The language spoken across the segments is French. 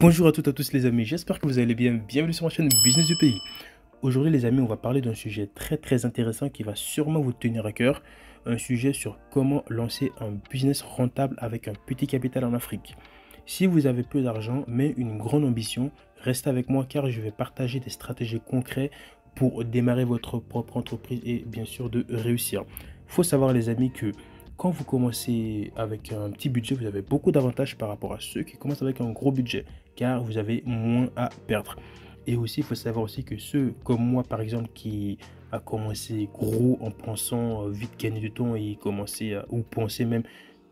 Bonjour à toutes et à tous les amis, j'espère que vous allez bien. Bienvenue sur ma chaîne Business du pays. Aujourd'hui les amis, on va parler d'un sujet très intéressant qui va sûrement vous tenir à cœur. Un sujet sur comment lancer un business rentable avec un petit capital en Afrique. Si vous avez peu d'argent mais une grande ambition, restez avec moi car je vais partager des stratégies concrètes pour démarrer votre propre entreprise et bien sûr de réussir. Il faut savoir les amis que quand vous commencez avec un petit budget, vous avez beaucoup d'avantages par rapport à ceux qui commencent avec un gros budget car vous avez moins à perdre. Et aussi, il faut savoir aussi que ceux comme moi, par exemple, qui a commencé gros en pensant vite gagner du temps et commencer ou penser même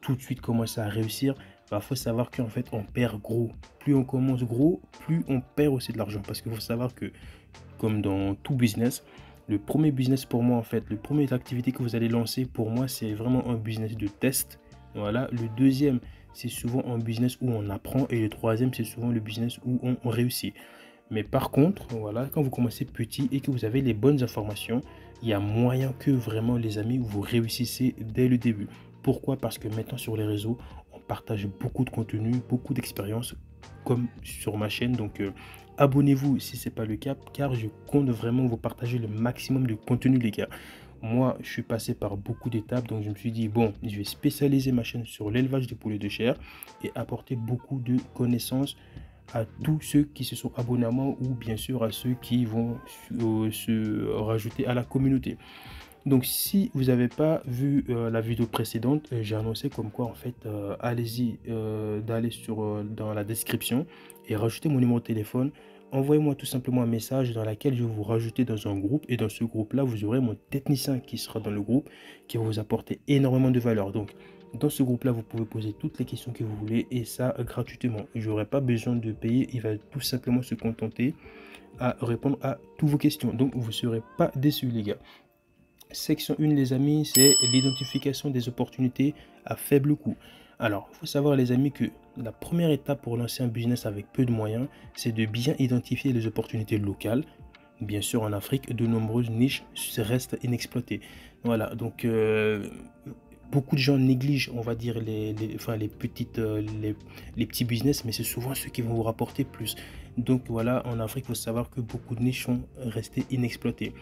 tout de suite commencer à réussir, il faut savoir qu'en fait, on perd gros. Plus on commence gros, plus on perd aussi de l'argent. Parce qu'il faut savoir que, comme dans tout business, le premier business pour moi, en fait, le premier activité que vous allez lancer, pour moi, c'est vraiment un business de test. Voilà. Le deuxième, c'est souvent un business où on apprend. Et le troisième, c'est souvent le business où on réussit. Mais par contre, voilà, quand vous commencez petit et que vous avez les bonnes informations, il y a moyen que vraiment, les amis, vous réussissez dès le début. Pourquoi? Parce que maintenant, sur les réseaux, on partage beaucoup de contenu, beaucoup d'expériences, comme sur ma chaîne. Donc, abonnez-vous si ce n'est pas le cas, car je compte vraiment vous partager le maximum de contenu, les gars. Moi, je suis passé par beaucoup d'étapes, donc je me suis dit, bon, je vais spécialiser ma chaîne sur l'élevage de poulets de chair et apporter beaucoup de connaissances à tous ceux qui se sont abonnés à moi ou bien sûr à ceux qui vont se rajouter à la communauté. Donc si vous n'avez pas vu la vidéo précédente, j'ai annoncé comme quoi en fait, allez-y d'aller dans la description et rajouter mon numéro de téléphone. Envoyez-moi tout simplement un message dans lequel je vais vous rajouter dans un groupe et dans ce groupe-là, vous aurez mon technicien qui sera dans le groupe qui va vous apporter énormément de valeur. Donc dans ce groupe-là, vous pouvez poser toutes les questions que vous voulez et ça gratuitement. Je n'aurai pas besoin de payer, il va tout simplement se contenter à répondre à toutes vos questions. Donc vous ne serez pas déçus les gars. Section 1 les amis, c'est l'identification des opportunités à faible coût. Alors, il faut savoir les amis que la première étape pour lancer un business avec peu de moyens, c'est de bien identifier les opportunités locales. Bien sûr, en Afrique, de nombreuses niches restent inexploitées. Voilà, donc beaucoup de gens négligent, on va dire, les petits business, mais c'est souvent ceux qui vont vous rapporter plus. Donc voilà, en Afrique, il faut savoir que beaucoup de niches sont restées inexploitées.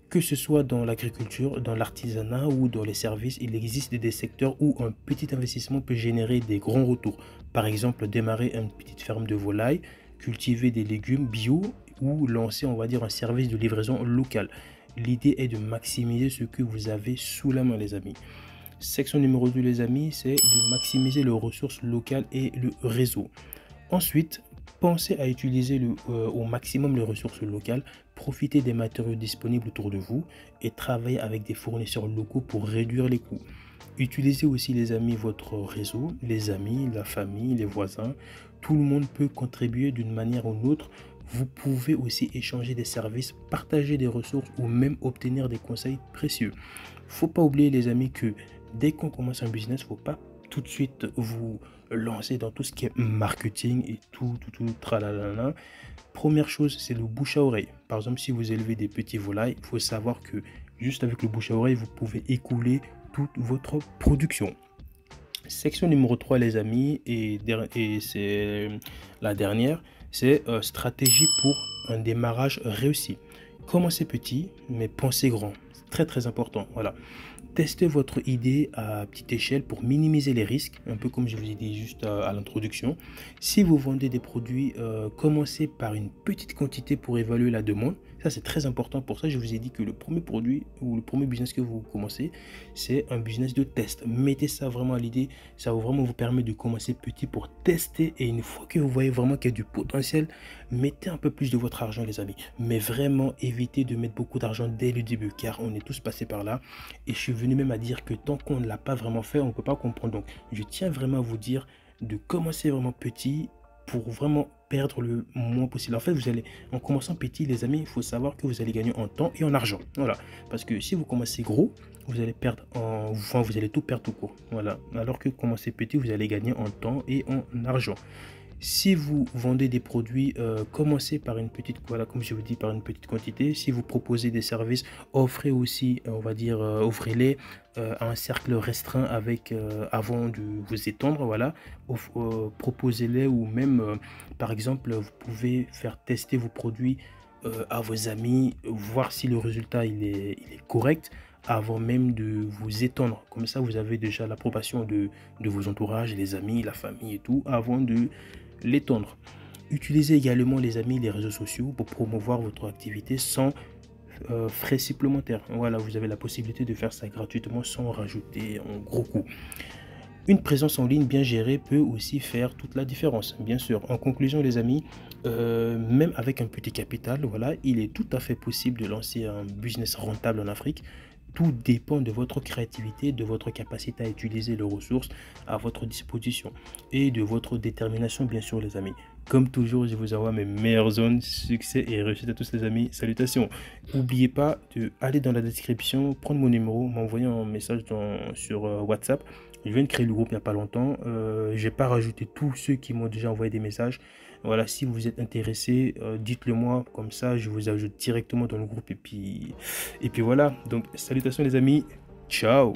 Que ce soit dans l'agriculture, dans l'artisanat ou dans les services, il existe des secteurs où un petit investissement peut générer des grands retours. Par exemple, démarrer une petite ferme de volailles, cultiver des légumes bio ou lancer, on va dire, un service de livraison local. L'idée est de maximiser ce que vous avez sous la main, les amis. Section numéro 2, les amis, c'est de maximiser les ressources locales et le réseau. Ensuite, pensez à utiliser au maximum les ressources locales, profitez des matériaux disponibles autour de vous et travaillez avec des fournisseurs locaux pour réduire les coûts. Utilisez aussi les amis votre réseau, les amis, la famille, les voisins. Tout le monde peut contribuer d'une manière ou d'une autre. Vous pouvez aussi échanger des services, partager des ressources ou même obtenir des conseils précieux. Faut pas oublier les amis que dès qu'on commence un business, faut pas tout de suite vous lancer dans tout ce qui est marketing et tout tralalala. Première chose, c'est le bouche à oreille. Par exemple, si vous élevez des petits volailles, il faut savoir que juste avec le bouche à oreille, vous pouvez écouler toute votre production. Section numéro 3 les amis, et c'est la dernière, c'est stratégie pour un démarrage réussi. Commencez petit, mais pensez grand. C'est très important. Voilà. Testez votre idée à petite échelle pour minimiser les risques, un peu comme je vous ai dit juste à l'introduction. Si vous vendez des produits, commencez par une petite quantité pour évaluer la demande. Ça, c'est très important. Pour ça, je vous ai dit que le premier produit ou le premier business que vous commencez, c'est un business de test. Mettez ça vraiment à l'idée. Ça va vraiment vous permettre de commencer petit pour tester. Et une fois que vous voyez vraiment qu'il y a du potentiel, mettez un peu plus de votre argent, les amis. Mais vraiment, évitez de mettre beaucoup d'argent dès le début, car on est tous passés par là. Et je suis venu même à dire que tant qu'on ne l'a pas vraiment fait, on ne peut pas comprendre. Donc, je tiens vraiment à vous dire de commencer vraiment petit pour vraiment perdre le moins possible. En fait, vous allez, en commençant petit, les amis, il faut savoir que vous allez gagner en temps et en argent. Voilà. Parce que si vous commencez gros, vous allez perdre vous allez tout perdre tout court. Voilà. Alors que commencer petit, vous allez gagner en temps et en argent. Si vous vendez des produits, commencez par une petite, voilà, comme je vous dis, par une petite quantité. Si vous proposez des services, offrez aussi, on va dire, offrez-les à un cercle restreint avec, avant de vous étendre, voilà. Proposez-les ou même, par exemple, vous pouvez faire tester vos produits à vos amis, voir si le résultat il est correct avant même de vous étendre. Comme ça, vous avez déjà l'approbation de vos entourages, les amis, la famille et tout, avant de l'étendre. Utilisez également les amis, les réseaux sociaux pour promouvoir votre activité sans frais supplémentaires. Voilà, vous avez la possibilité de faire ça gratuitement sans rajouter un gros coût. Une présence en ligne bien gérée peut aussi faire toute la différence, bien sûr. En conclusion, les amis, même avec un petit capital, voilà, il est tout à fait possible de lancer un business rentable en Afrique. Tout dépend de votre créativité, de votre capacité à utiliser les ressources à votre disposition et de votre détermination, bien sûr, les amis. Comme toujours, je vous envoie mes meilleures zones, succès et réussite à tous les amis. Salutations. N'oubliez pas d'aller dans la description, prendre mon numéro, m'envoyer un message sur WhatsApp. Je viens de créer le groupe il n'y a pas longtemps. Je n'ai pas rajouté tous ceux qui m'ont déjà envoyé des messages. Voilà, si vous êtes intéressé, dites-le moi. Comme ça, je vous ajoute directement dans le groupe. Et puis voilà. Donc, salutations les amis. Ciao.